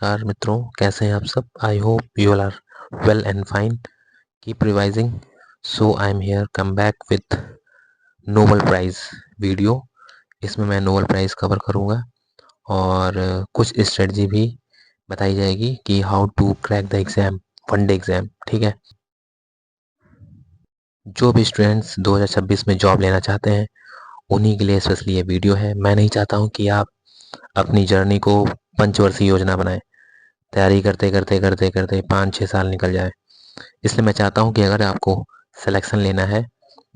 नमस्कार मित्रों, कैसे हैं आप सब। I hope you all are well and fine. Keep revising. So I am here come back with Nobel prize video. इसमें मैं नोबल प्राइज़ कवर करूँगा और कुछ स्ट्रेटजी भी बताई जाएगी कि how to crack the exam, one day exam. ठीक है। जो भी स्टूडेंट्स 2026 में जॉब लेना चाहते हैं उन्हीं के लिए स्पेशली ये वीडियो है। मैं नहीं चाहता हूँ कि आप अपनी जर्नी को पंचवर्षीय योजना बनाएं, तैयारी करते करते करते करते 5-6 साल निकल जाए। इसलिए मैं चाहता हूँ कि अगर आपको सिलेक्शन लेना है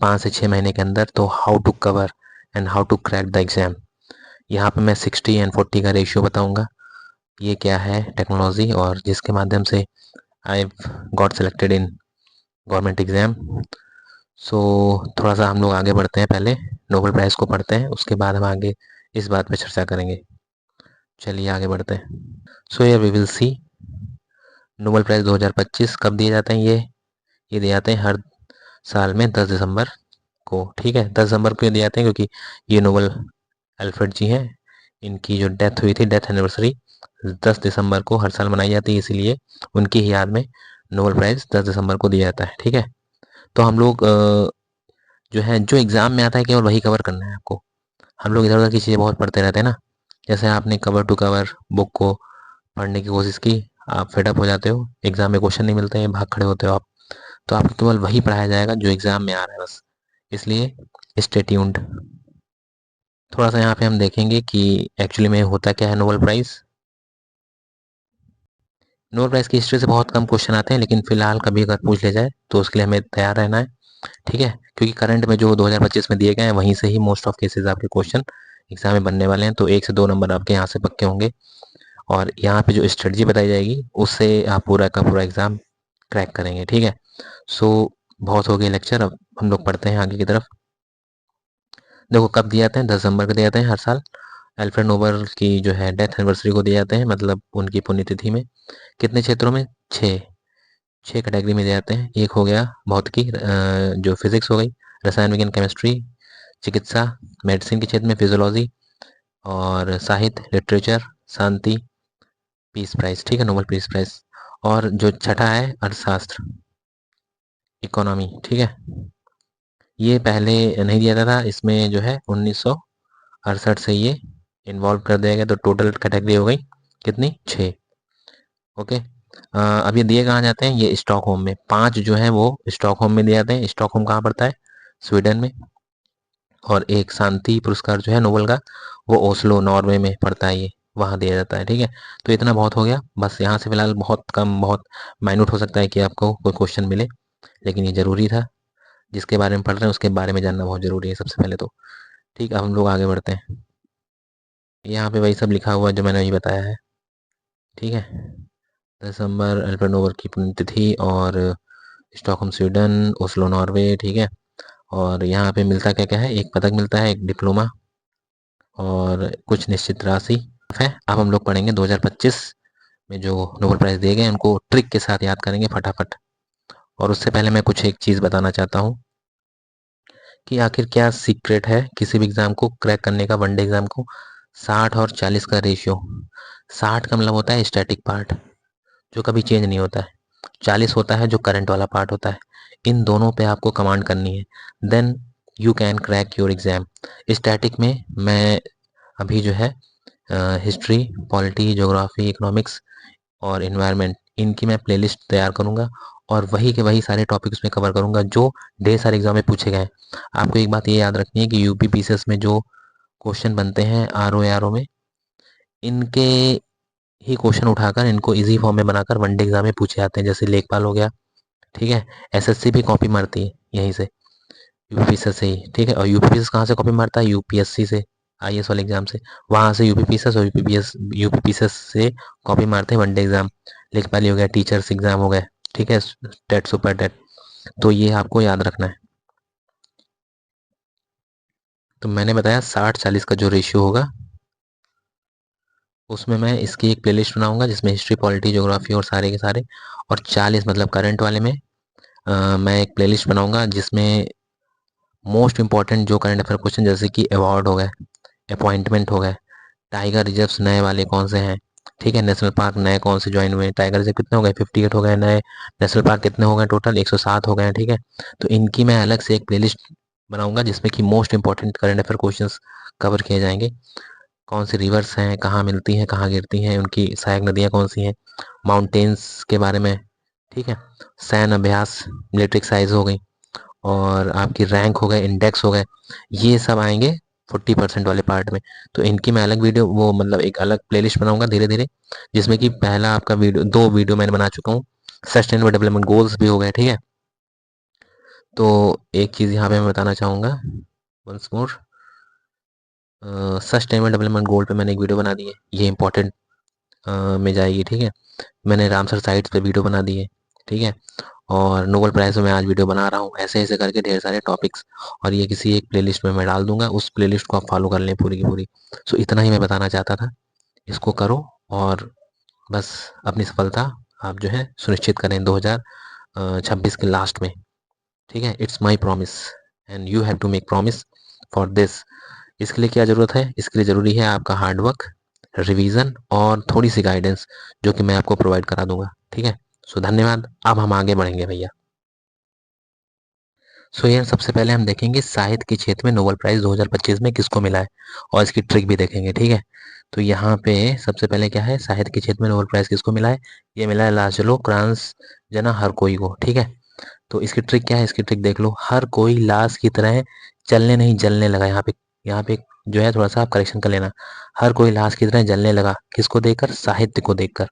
5 से 6 महीने के अंदर, तो how to cover and how to crack the exam. यहाँ पे मैं 60 और 40 का रेशियो बताऊँगा। ये क्या है टेक्नोलॉजी, और जिसके माध्यम से I got selected in government exam. So थोड़ा सा हम लोग आगे बढ़ते हैं। पहले नोबेल प्राइज़ को पढ़ते हैं, उसके बाद हम आगे इस बात पे चर्चा करेंगे। चलिए आगे बढ़ते हैं। सो ये we will see Nobel prize 2025 कब दिए जाते हैं। ये दिए जाते हैं हर साल में 10 दिसंबर को। ठीक है, 10 दिसंबर को दिए जाते हैं क्योंकि ये नोबेल अल्फ्रेड जी हैं। इनकी जो डेथ हुई थी, डेथ एनिवर्सरी 10 दिसंबर को हर साल मनाई जाती है, इसीलिए उनकी ही याद में नोबेल प्राइज़ 10 दिसंबर को दिया जाता है। ठीक है, तो हम लोग जो है, जो एग्ज़ाम में आता है केवल वही कवर करना है आपको। हम लोग इधर उधर की चीज़ें बहुत पढ़ते रहते हैं ना। जैसे आपने कवर टू कवर बुक को पढ़ने की कोशिश की, आप फेडअप हो जाते हो, एग्ज़ाम में क्वेश्चन नहीं मिलते हैं, भाग खड़े होते हो आप। तो आपको केवल वही पढ़ाया जाएगा जो एग्ज़ाम में आ रहा है बस। इसलिए स्टे ट्यून्ड। थोड़ा सा यहाँ पे हम देखेंगे कि एक्चुअली में होता क्या है नोबेल प्राइज़। नोबेल प्राइज़ की हिस्ट्री से बहुत कम क्वेश्चन आते हैं, लेकिन फिलहाल कभी अगर पूछ ले जाए तो उसके लिए हमें तैयार रहना है। ठीक है, क्योंकि करंट में जो 2025 में दिए गए हैं वहीं से ही मोस्ट ऑफ केसेस आपके क्वेश्चन एग्जाम में बनने वाले हैं। तो 1 से 2 नंबर आपके यहाँ से पक्के होंगे, और यहाँ पे जो स्ट्रेटजी बताई जाएगी उससे आप पूरा का पूरा एग्ज़ाम क्रैक करेंगे। ठीक है, सो बहुत हो गए लेक्चर, अब हम लोग पढ़ते हैं आगे की तरफ। देखो कब दिए जाते हैं, 10 दिसंबर को दिए जाते हैं हर साल। अल्फ्रेड नोबेल की जो है डेथ एनिवर्सरी को दिए जाते हैं, मतलब उनकी पुण्यतिथि में। कितने क्षेत्रों में? छः छः कैटेगरी में दिए जाते हैं। एक हो गया भौतिकी, जो फिजिक्स हो गई, रसायन विज्ञान केमिस्ट्री, चिकित्सा मेडिसिन के क्षेत्र में फिजियोलॉजी, और साहित्य लिटरेचर, शांति, पीस प्राइज। ठीक है, नोबेल पीस प्राइज। और जो छठा है अर्थशास्त्र, इकोनॉमी। ठीक है, ये पहले नहीं दिया जाता था, इसमें जो है 1968 से ये इन्वॉल्व कर दिया गया। तो टोटल कैटेगरी हो गई कितनी? 6। ओके, अब ये दिए कहाँ जाते हैं? ये स्टॉकहोम में। 5 जो है वो स्टॉकहोम में दिए जाते हैं। स्टॉकहोम कहाँ पड़ता है? स्वीडन में। और एक शांति पुरस्कार जो है नोबेल का, वो ओस्लो नॉर्वे में पड़ता है, ये वहाँ दिया जाता है। ठीक है, तो इतना बहुत हो गया बस। यहाँ से फिलहाल बहुत कम, बहुत माइन्यूट हो सकता है कि आपको कोई क्वेश्चन मिले, लेकिन ये ज़रूरी था। जिसके बारे में पढ़ रहे हैं उसके बारे में जानना बहुत ज़रूरी है सबसे पहले तो। ठीक है, अब हम लोग आगे बढ़ते हैं। यहाँ पे वही सब लिखा हुआ है जो मैंने अभी बताया है। ठीक है, दिसंबर अल्फ्रेड नोबेल की पुण्यतिथि, और स्टॉकहोम स्वीडन, ओस्लो नॉर्वे। ठीक है, और यहाँ पे मिलता क्या क्या है? एक पदक मिलता है, एक डिप्लोमा, और कुछ निश्चित राशि है। अब हम लोग पढ़ेंगे 2025 में जो नोबेल प्राइज़ दिए गए उनको ट्रिक के साथ याद करेंगे फटाफट। और उससे पहले मैं कुछ एक चीज़ बताना चाहता हूँ कि आखिर क्या सीक्रेट है किसी भी एग्ज़ाम को क्रैक करने का, वनडे एग्ज़ाम को। 60 और 40 का रेशियो। 60 का मतलब होता है स्टैटिक पार्ट, जो कभी चेंज नहीं होता है। 40 होता है जो करंट वाला पार्ट होता है। इन दोनों पे आपको कमांड करनी है, then you can crack your exam. Static में मैं अभी जो है हिस्ट्री, पॉलिटी, ज्योग्राफी, इकोनॉमिक्स और इन्वायरमेंट, इनकी मैं प्लेलिस्ट तैयार करूँगा, और वही के वही सारे टॉपिक उसमें कवर करूँगा जो ढेर सारे एग्जाम में पूछे गए हैं। आपको एक बात ये याद रखनी है कि यूपी पीसीएस में जो क्वेश्चन बनते हैं आरओ में, इनके ही क्वेश्चन उठाकर इनको इजी फॉर्म में बनाकर वनडे एग्जाम में पूछे जाते हैं। जैसे लेखपाल हो गया। ठीक है, एसएससी भी कॉपी मारती है यहीं से, यूपी पीसीएस से ही। ठीक है, और यूपी पीसीएस कहाँ से कॉपी मारता है? यूपीएससी से, आईएएस वाले एग्जाम से। वहाँ से यूपी पीसीएस और यूपी पीसीएस से कॉपी मारते हैं वनडे एग्जाम। लेखपाली हो गया, टीचर्स एग्जाम हो गए। ठीक है, टेट, सुपर टेट। तो ये आपको याद रखना है। तो मैंने बताया 60-40 का जो रेशियो होगा, उसमें मैं इसकी एक प्लेलिस्ट बनाऊंगा जिसमें हिस्ट्री, पॉलिटी, ज्योग्राफी और सारे के सारे। और 40 मतलब करंट वाले में मैं एक प्लेलिस्ट बनाऊंगा जिसमें मोस्ट इंपॉर्टेंट जो करंट अफेयर क्वेश्चन, जैसे कि अवार्ड हो गए, अपॉइंटमेंट हो गए, टाइगर रिजर्व्स नए वाले कौन से हैं, ठीक है, नेशनल पार्क नए कौन से ज्वाइन हुए, टाइगर रिजर्व कितने हो गए, 58 हो गए नए, नेशनल पार्क कितने हो गए टोटल, 107 हो गए हैं। ठीक है, तो इनकी मैं अलग से एक प्लेलिस्ट बनाऊंगा जिसमें कि most important current affair questions cover किए जाएंगे। कौन सी रिवर्स हैं, कहाँ मिलती हैं, कहाँ गिरती हैं, उनकी सहायक नदियाँ कौन सी हैं, माउंटेन्स के बारे में। ठीक है, सैन्य अभ्यास, मिलिट्री एक्सरसाइज हो गई, और आपकी रैंक हो गए, इंडेक्स हो गए, ये सब आएंगे 40% वाले पार्ट में। तो इनकी मैं अलग वीडियो, वो मतलब एक अलग प्लेलिस्ट बनाऊंगा धीरे धीरे, जिसमें कि पहला आपका वीडियो, 2 वीडियो मैंने बना चुका हूँ, सस्टेनेबल डेवलपमेंट गोल्स भी हो गए। ठीक है, तो एक चीज़ यहाँ पे मैं बताना चाहूँगा once more, sustainable development goal पे मैंने एक वीडियो बना दी है, ये इंपॉर्टेंट में जाएगी। ठीक है, मैंने रामसर साइट्स पे वीडियो बना दी है। ठीक है, और नोबेल प्राइज़ में आज वीडियो बना रहा हूँ, ऐसे ऐसे करके ढेर सारे टॉपिक्स, और ये किसी एक प्लेलिस्ट में मैं डाल दूंगा, उस प्लेलिस्ट को आप फॉलो कर लें पूरी की पूरी। सो इतना ही मैं बताना चाहता था, इसको करो और बस अपनी सफलता आप जो है सुनिश्चित करें 2026 के लास्ट में। ठीक है, it's my promise and you have to make promise for this. इसके लिए क्या ज़रूरत है, इसके लिए ज़रूरी है आपका हार्डवर्क, रिवीजन और थोड़ी सी गाइडेंस, जो कि मैं आपको प्रोवाइड करा दूंगा। ठीक है, सो धन्यवाद। अब हम आगे बढ़ेंगे भैया। सो यार, सबसे पहले हम देखेंगे साहित्य के क्षेत्र में नोबेल प्राइज़ 2025 में किसको मिला है, और इसकी ट्रिक भी देखेंगे। ठीक है, तो यहाँ पे सबसे पहले क्या है, साहित्य के क्षेत्र में नोबेल प्राइज़ किसको मिला है, ये मिला है लाजलो क्रांस हर कोई को। ठीक है, तो इसकी ट्रिक क्या है, इसकी ट्रिक देख लो, हर कोई लाश की तरह चलने नहीं जलने लगा। यहाँ पे जो है थोड़ा सा आप करेक्शन कर लेना, हर कोई लाश की तरह जलने लगा, किसको देखकर, साहित्य को देखकर।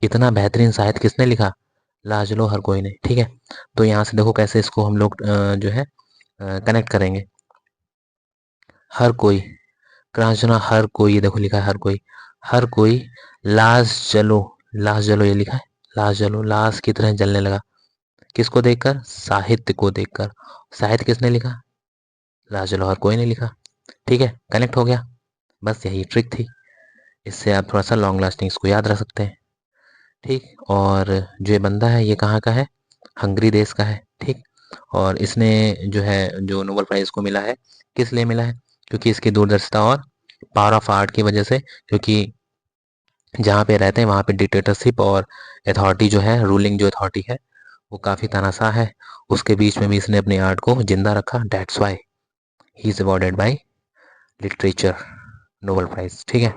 इतना बेहतरीन साहित्य किसने लिखा, लाजलो हर कोई ने। ठीक है, तो यहाँ से देखो कैसे इसको हम लोग जो है कनेक्ट करेंगे। हर कोई, क्रांचना हर कोई, ये देखो लिखा है हर कोई लाश जलो, लाश जलो ये लिखा है, लाश जलो, लाश की तरह जलने लगा, किसको देखकर, साहित्य को देखकर। साहित्य किसने लिखा, लाश जलो हर कोई ने लिखा। ठीक है, कनेक्ट हो गया, बस यही ट्रिक थी, इससे आप थोड़ा सा लॉन्ग लास्टिंग इसको याद रख सकते हैं। ठीक, और जो ये बंदा है ये कहाँ का है, हंगरी देश का है। ठीक, और इसने जो है, जो नोबेल प्राइज़ को मिला है, किस लिए मिला है, क्योंकि इसकी दूरदर्शिता और पावर ऑफ आर्ट की वजह से, क्योंकि जहाँ पे रहते हैं वहाँ पे डिक्टेटरशिप और अथॉरिटी जो है, रूलिंग जो अथॉरिटी है वो काफ़ी तानाशाह है, उसके बीच में भी इसने अपनी आर्ट को जिंदा रखा, that's why he is awarded bye literature Nobel prize. ठीक है,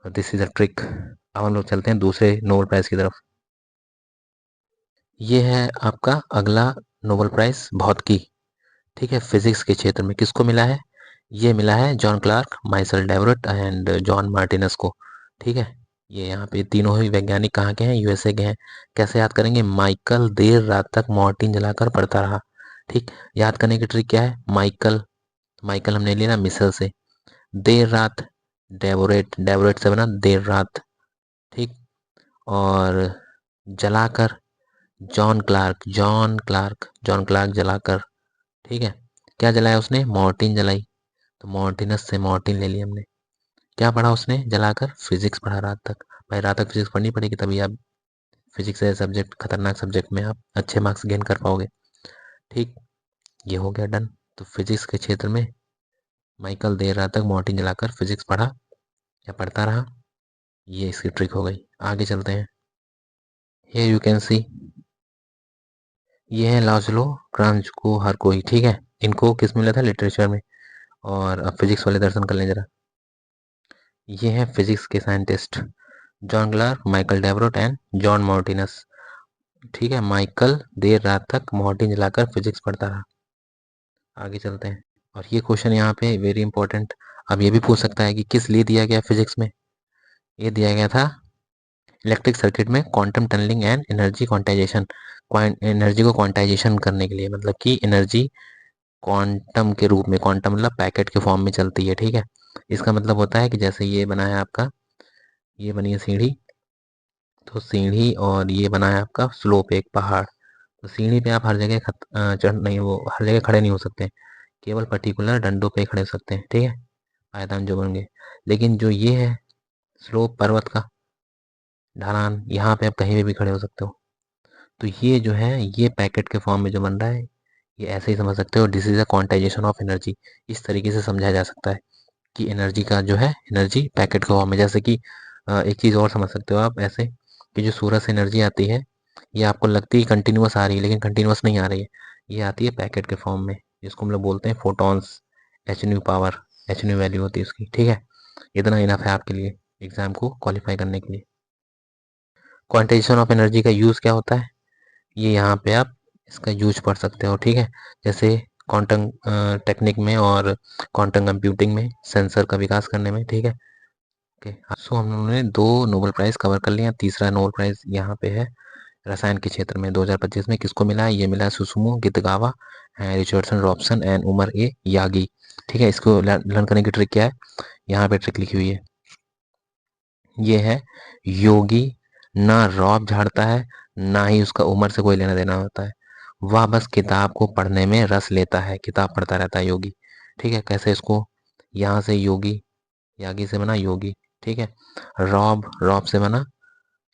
दिस इज अ ट्रिक। अब हम लोग चलते हैं दूसरे नोबेल प्राइज़ की तरफ। ये है आपका अगला नोबेल प्राइज़ भौतिकी। ठीक है, फिजिक्स के क्षेत्र में किसको मिला है, ये मिला है John Clarke, Michael Devoret and John Martinis को। ठीक है, ये यहाँ पे तीनों ही वैज्ञानिक कहाँ के हैं, यूएसए के हैं। कैसे याद करेंगे, माइकल देर रात तक मॉर्टिन जलाकर पढ़ता रहा। ठीक, याद करने की ट्रिक क्या है, माइकल, माइकल हमने लिया ना मिसल से, देर रात, डेवोरेट, डेवोरेट से बना देर रात। ठीक, और जलाकर, जॉन क्लार्क, जॉन क्लार्क जलाकर। ठीक है, क्या जलाया उसने, मॉर्टिन जलाई, तो मॉर्टिनस से मॉर्टिन ले लिया हमने। क्या पढ़ा उसने जलाकर, फिजिक्स पढ़ा रात तक। भाई रात तक फिजिक्स पढ़नी पड़ेगी, तभी आप फिजिक्स है सब्जेक्ट, खतरनाक सब्जेक्ट में आप अच्छे मार्क्स गेन कर पाओगे। ठीक, ये हो गया डन। तो फिजिक्स के क्षेत्र में माइकल देर रात तक मॉर्टिन जलाकर फिजिक्स पढ़ा या पढ़ता रहा, ये इसकी ट्रिक हो गई। आगे चलते हैं। हियर यू कैन सी, ये है लाजलो क्रांचको हर कोई। ठीक है, इनको किस मिला था, लिटरेचर में। और अब फिजिक्स वाले दर्शन कर लें जरा। ये है फिजिक्स के scientist, John Clarke, Michael Devoret and John Martinis. ठीक है, माइकल देर रात तक मॉर्टिन जलाकर फिजिक्स पढ़ता रहा। आगे चलते हैं। और ये क्वेश्चन यहाँ पे वेरी इंपॉर्टेंट, अब ये भी पूछ सकता है कि किस लिए दिया गया फिजिक्स में। ये दिया गया था इलेक्ट्रिक सर्किट में quantum tunneling and energy quantization, energy को क्वांटाइजेशन करने के लिए, मतलब कि एनर्जी क्वांटम के रूप में, क्वांटम मतलब पैकेट के फॉर्म में चलती है। ठीक है, इसका मतलब होता है कि जैसे ये बना है आपका, ये बनी है सीढ़ी, तो सीढ़ी, और ये बना है आपका स्लोप, एक पहाड़। तो सीढ़ी पे आप हर जगह चढ़ नहीं, वो हर जगह खड़े नहीं हो सकते, केवल पर्टिकुलर डंडों पे खड़े हो सकते हैं। ठीक है, पायदान जो बन गए। लेकिन जो ये है स्लोप, पर्वत का ढलान, यहाँ पे आप कहीं पे भी खड़े हो सकते हो। तो ये जो है, ये पैकेट के फॉर्म में जो बन रहा है, ये ऐसे ही समझ सकते हो, this is a quantization of energy. इस तरीके से समझाया जा सकता है कि एनर्जी का जो है, एनर्जी पैकेट के फॉर्म में, जैसे कि एक चीज़ और समझ सकते हो आप ऐसे कि जो सूरज से एनर्जी आती है, ये आपको लगती है कंटिन्यूअस आ रही है, लेकिन कंटिन्यूअस नहीं आ रही है। ये आती है पैकेट के फॉर्म में, जिसको हम लोग बोलते हैं photons. H new power, H new value होती है उसकी। ठीक है, इतना इनफ है आपके लिए एग्जाम को क्वालिफाई करने के लिए। क्वांटाइजेशन ऑफ एनर्जी का यूज़ क्या होता है, ये यहाँ पे आप इसका यूज पढ़ सकते हो। ठीक है, जैसे क्वांटम टेक्निक में और क्वांटम कंप्यूटिंग में सेंसर का विकास करने में। ठीक है, ओके। सो हम लोगों ने 2 नोबेल प्राइज़ कवर कर लिया। तीसरा नोबेल प्राइज़ यहाँ पे है रसायन के क्षेत्र में 2025 में। किसको मिला है? ये मिला है Susumu Kitagawa, Richardson Robson and Omar A Yaghi. ठीक है, इसको लर्न करने की ट्रिक क्या है, यहाँ पे ट्रिक लिखी हुई है। ये है योगी ना रौब झाड़ता है, ना ही उसका उम्र से कोई लेना देना होता है। वह बस किताब को पढ़ने में रस लेता है, किताब पढ़ता रहता है योगी। ठीक है, कैसे इसको, यहाँ से योगी, यागी से बना योगी। ठीक है, रॉब, रॉब से बना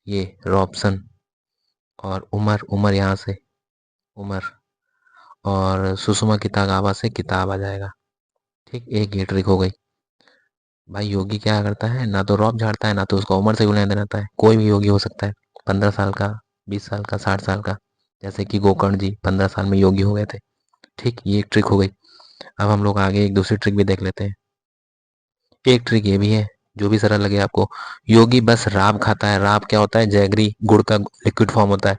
ये रॉबसन, और उमर, उमर यहाँ से उमर, और सुषमा कितागावा से किताब आ जाएगा। ठीक, एक ये ट्रिक हो गई। भाई योगी क्या करता है, ना तो रौब झाड़ता है, ना तो उसका उम्र से लेना देना रहता है। कोई भी योगी हो सकता है, 15 साल का, 20 साल का, 60 साल का। जैसे कि गोकर्ण जी 15 साल में योगी हो गए थे। ठीक, ये एक ट्रिक हो गई। अब हम लोग आगे एक दूसरी ट्रिक भी देख लेते हैं। एक ट्रिक ये भी है, जो भी सरल लगे आपको। योगी बस राब खाता है। राब क्या होता है? जैगरी, गुड़ का लिक्विड फॉर्म होता है।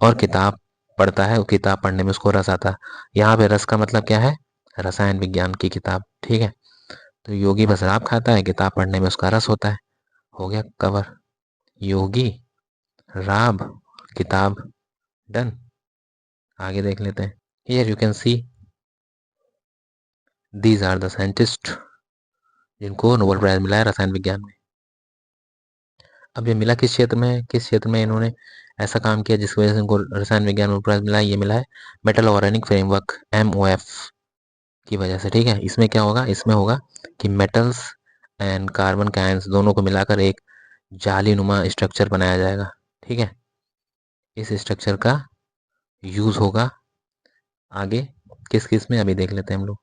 और किताब पढ़ता है, किताब पढ़ने में उसको रस आता है। यहाँ पे रस का मतलब क्या है? रसायन विज्ञान की किताब। ठीक है, तो योगी बस राब खाता है, किताब पढ़ने में उसका रस होता है। हो गया कवर। योगी, राब, किताब, डन। आगे देख लेते हैं। Here you can see these are the scientist जिनको नोबेल प्राइज मिला है रसायन विज्ञान में। अब ये मिला किस क्षेत्र में, किस क्षेत्र में इन्होंने ऐसा काम किया जिसकी वजह से इनको रसायन विज्ञान नोबेल प्राइज मिला है? ये मिला है मेटल ऑर्गेनिक फ्रेमवर्क, MOF की वजह से। ठीक है, इसमें क्या होगा, इसमें होगा कि मेटल्स एंड कार्बन के आयंस दोनों को मिलाकर एक जाली नुमा स्ट्रक्चर बनाया जाएगा। ठीक है, इस स्ट्रक्चर का यूज होगा आगे किस किस में, अभी देख लेते हैं हम लोग।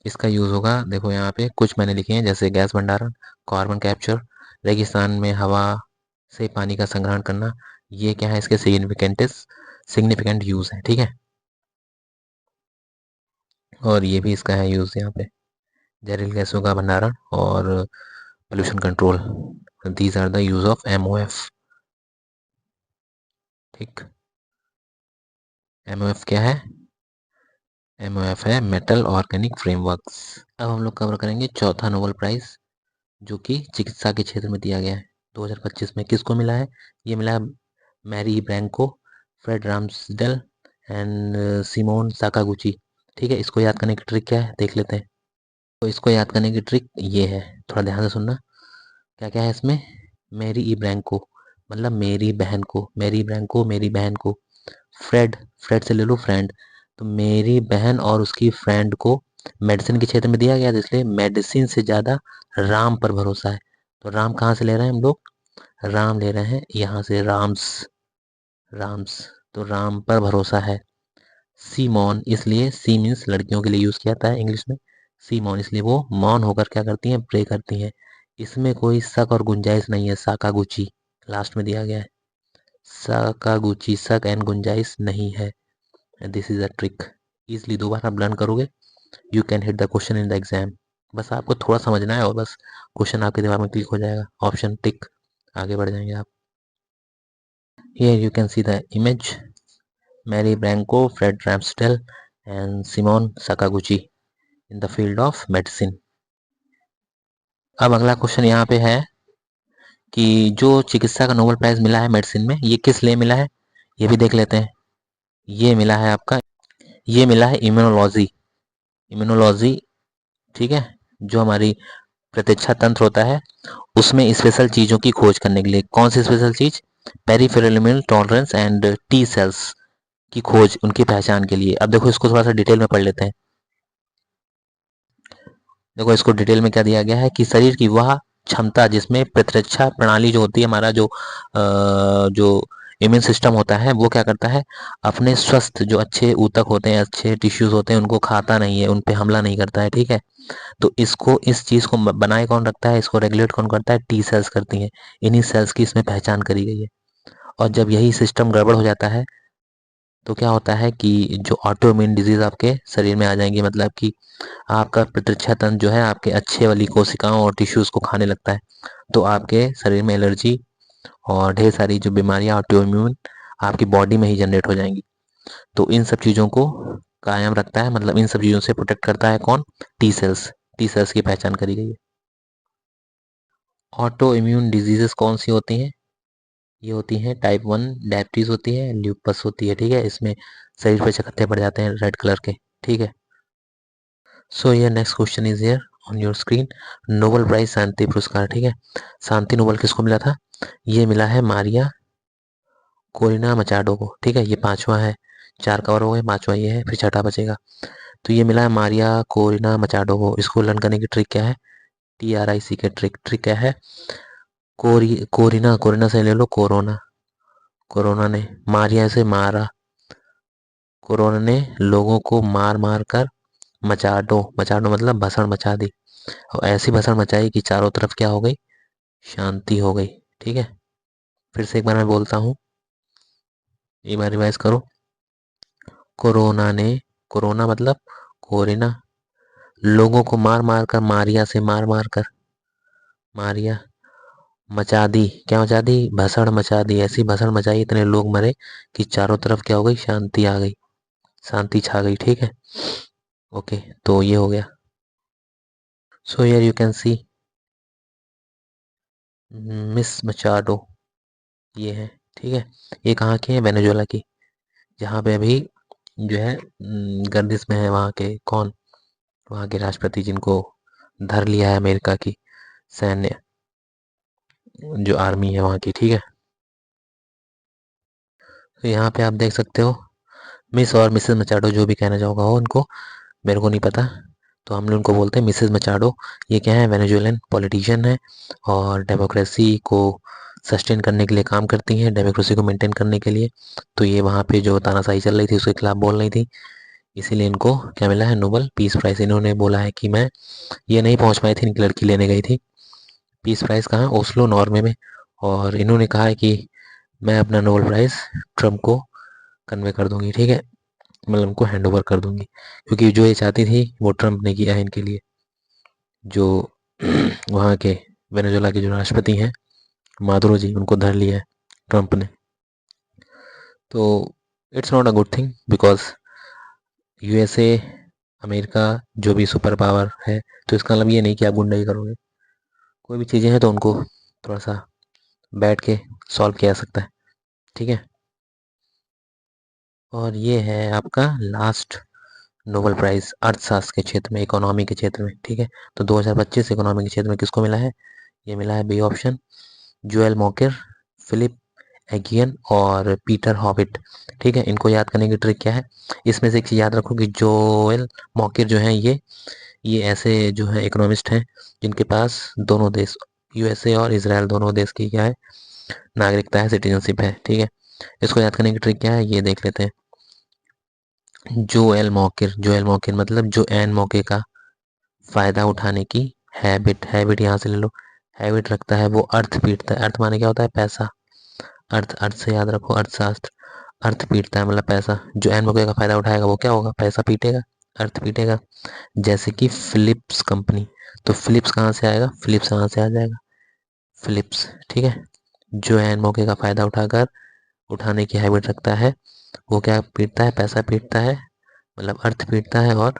इसका यूज होगा, देखो यहाँ पे कुछ मैंने लिखे हैं, जैसे गैस भंडारण, कार्बन कैप्चर, रेगिस्तान में हवा से पानी का संग्रहण करना। ये क्या है, इसके सिग्निफिकेंट यूज है। ठीक है, और ये भी इसका है यूज यहाँ पे, जहरीली गैसों का भंडारण और pollution control. These are the use of MOF। ठीक, MOF क्या है? MOF है मेटल ऑर्गेनिक फ्रेमवर्क्स। अब हम लोग कवर करेंगे चौथा नोबेल प्राइज, जो कि चिकित्सा के क्षेत्र में दिया गया है 2025 में। किसको मिला है? ये मिला है Mary Brunkow, Fred रामसडेल and Shimon Sakaguchi. ठीक है, इसको याद करने की ट्रिक क्या है, देख लेते हैं। तो इसको याद करने की ट्रिक ये है, थोड़ा ध्यान से सुनना। क्या क्या है इसमें? मेरी ई ब्रैंको मतलब मेरी बहन को, मेरी ब्रैंको मेरी बहन को। फ्रेड, फ्रेड से ले लो फ्रेंड, तो मेरी बहन और उसकी फ्रेंड को मेडिसिन के क्षेत्र में दिया गया, तो इसलिए मेडिसिन से ज़्यादा राम पर भरोसा है। तो राम कहाँ से ले रहे हैं हम लोग? राम ले रहे हैं यहाँ से, राम्स, राम्स, तो राम पर भरोसा है। सीमोन, इसलिए सी मीन्स लड़कियों के लिए यूज़ किया जाता है इंग्लिश में। सीमोन, इसलिए वो मौन होकर क्या करती हैं? प्रे करती हैं। इसमें कोई शक और गुंजाइश नहीं है। साकागुची लास्ट में दिया गया है, साकागुची, शक एंड गुंजाइश नहीं है। This is a trick. Easily 2 बार आप लर्न करोगे, you can hit the question in the exam. बस आपको थोड़ा समझना है और बस क्वेश्चन आपके दिमाग में क्लिक हो जाएगा। ऑप्शन टिक, आगे बढ़ जाएंगे आप। Here you can see the image, Mary Brunkow, Fred Ramsdell and Shimon Sakaguchi in the field of medicine. अब अगला क्वेश्चन यहाँ पे है कि जो चिकित्सा का नोबेल प्राइज मिला है मेडिसिन में, ये किस लिए मिला है, ये भी देख लेते हैं। ये मिला है आपका, ये मिला है इम्यूनोलॉजी, इम्यूनोलॉजी। ठीक है, जो हमारी प्रतिरक्षा तंत्र होता है, उसमें स्पेशल चीज़ों की खोज करने के लिए। कौन सी स्पेशल चीज़? Peripheral immune tolerance and T cells की खोज, उनकी पहचान के लिए। अब देखो इसको थोड़ा सा डिटेल में पढ़ लेते हैं। देखो इसको डिटेल में क्या दिया गया है कि शरीर की वह क्षमता जिसमें प्रतिरक्षा प्रणाली जो होती है, हमारा जो इम्यून सिस्टम होता है वो क्या करता है, अपने स्वस्थ जो अच्छे ऊतक होते हैं, अच्छे टिश्यूज होते हैं, उनको खाता नहीं है, उन पे हमला नहीं करता है, ठीक है। तो इसको, इस चीज़ को बनाए कौन रखता है, इसको रेगुलेट कौन करता है, टी सेल्स करती हैं। इन्हीं सेल्स की इसमें पहचान करी गई है। और जब यही सिस्टम गड़बड़ हो जाता है तो क्या होता है कि जो ऑटो इम्यून डिजीज आपके शरीर में आ जाएंगी, मतलब कि आपका प्रतिरक्षा तंत्र जो है आपके अच्छे वाली कोशिकाओं और टिश्यूज को खाने लगता है। तो आपके शरीर में एलर्जी और ढेर सारी जो बीमारियां ऑटो इम्यून आपकी बॉडी में ही जनरेट हो जाएंगी। तो इन सब चीज़ों को कायम रखता है, मतलब इन सब चीज़ों से प्रोटेक्ट करता है कौन, टी सेल्स। टी सेल्स की पहचान करी गई है। ऑटो इम्यून डिजीजेस कौन सी होती हैं, ये होती हैं टाइप 1 डायबिटीज होती है, ल्यूपस होती है, ठीक है। इसमें शरीर पे चकत्ते पड़ जाते हैं रेड कलर के, ठीक है। सो ये next question is here on your screen. Nobel prize शांति पुरस्कार, ठीक है। शांति नोबेल किसको मिला था, ये मिला है मारिया कोरिना मचाडो को, ठीक है। ये पांचवा है, चार कवर हो गए, पांचवा ये है, फिर छठा बचेगा। तो ये मिला है मारिया कोरिना मचाडो को। इसको लर्न करने की ट्रिक क्या है, TRIC के ट्रिक क्या है, कोरिना, कोरिना से ले लो कोरोना, कोरोना ने मारिया से मारा, कोरोना ने लोगों को मार मार कर मचाडो, मचाडो मतलब भसड़ मचा दी, और ऐसी भसड़ मचाई कि चारों तरफ क्या हो गई, शांति हो गई, ठीक है। फिर से एक बार मैं बोलता हूँ, एक बार रिवाइज करो। कोरोना ने, कोरोना मतलब कोरिना, लोगों को मार मार कर, मारिया से मार मार कर, मारिया मचा दी, क्या मचा दी, भसड़ मचा दी। ऐसी भसड़ मचाई, इतने लोग मरे कि चारों तरफ क्या हो गई, शांति आ गई, शांति छा गई, ठीक है। ओके, तो ये हो गया। So here you can C miss Machado, ये है, ठीक है। ये कहाँ की है, वेनेजुएला की, जहाँ पे अभी जो है गर्दिश में है वहाँ के कौन, वहाँ के राष्ट्रपति जिनको धर लिया है अमेरिका की सैन्य जो आर्मी है वहाँ की, ठीक है। तो यहाँ पे आप देख सकते हो मिस और मिसेस मचाडो, जो भी कहना चाहोगा हो उनको, मेरे को नहीं पता। तो हम लोग उनको बोलते हैं मिसेस मचाडो। ये क्या है, वेनेजुएलन पॉलिटिशियन है और डेमोक्रेसी को सस्टेन करने के लिए काम करती हैं, डेमोक्रेसी को मेंटेन करने के लिए। तो ये वहाँ पे जो तानाशाही चल रही थी उसके खिलाफ बोल रही थी, इसीलिए इनको क्या मिला है, नोबेल पीस प्राइज। इन्होंने बोला है कि मैं ये नहीं पहुँच पाई थी, इनकी लड़की लेने गई थी पीस प्राइज, कहाँ, ओस्लो नॉर्वे में। और इन्होंने कहा है कि मैं अपना नोबेल प्राइज़ ट्रम्प को कन्वे कर दूंगी, ठीक है, मतलब उनको हैंड ओवर कर दूंगी, क्योंकि जो ये चाहती थी वो ट्रम्प ने किया है इनके लिए। जो वहाँ के वेनेजुएला के जो राष्ट्रपति हैं मादुरो जी, उनको धर लिया है ट्रम्प ने। तो it's not a good thing, because USA, America जो भी सुपर पावर है, तो इसका मतलब ये नहीं कि आप गुंडाई करोगे। कोई भी चीज़ें हैं तो उनको थोड़ा सा बैठ के सॉल्व किया जा सकता है, ठीक है। और ये है आपका लास्ट नोबेल प्राइज़ अर्थशास्त्र के क्षेत्र में, इकोनॉमी के क्षेत्र में, ठीक है। तो 2025 इकोनॉमी के क्षेत्र में किसको मिला है, ये मिला है B option, Joel Mokyr, Philippe Aghion और पीटर हॉबिट, ठीक है। इनको याद करने की ट्रिक क्या है, इसमें से एक चीज़ याद रखो कि जोएल मॉकेर जो है ये ऐसे जो है इकोनॉमिस्ट हैं जिनके पास दोनों देश, USA और इसराइल दोनों देश की क्या है, नागरिकता है, सिटीजनशिप है, ठीक है। इसको याद करने की ट्रिक क्या है, ये देख लेते हैं। जोएल मॉकेर, जोएल मॉकेर मतलब जो एन मौके का फायदा उठाने की हैबिट, हैबिट यहाँ से ले लो, हैबिट रखता है वो अर्थ पीटता है। अर्थ माने क्या होता है, पैसा, अर्थ, अर्थ से याद रखो अर्थशास्त्र, अर्थ पीटता है मतलब पैसा। जो एन मौके का फायदा उठाएगा वो क्या होगा, पैसा पीटेगा, अर्थ पीटेगा। जैसे कि फिलिप्स कंपनी, तो फिलिप्स कहाँ से आएगा, फिलिप्स कहाँ से आ जाएगा, फिलिप्स, ठीक है। जो एन मौके का फायदा उठाकर उठाने की हैबिट रखता है वो क्या पीटता है, पैसा पीटता है, मतलब अर्थ पीटता है। और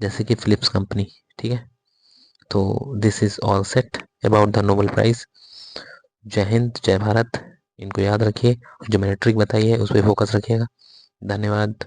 जैसे कि फिलिप्स कंपनी, ठीक है। तो this is all set about the Nobel prize. जय हिंद, जय भारत, इनको याद रखिए, जो मैंने ट्रिक बताई है उस पर फोकस रखिएगा। धन्यवाद।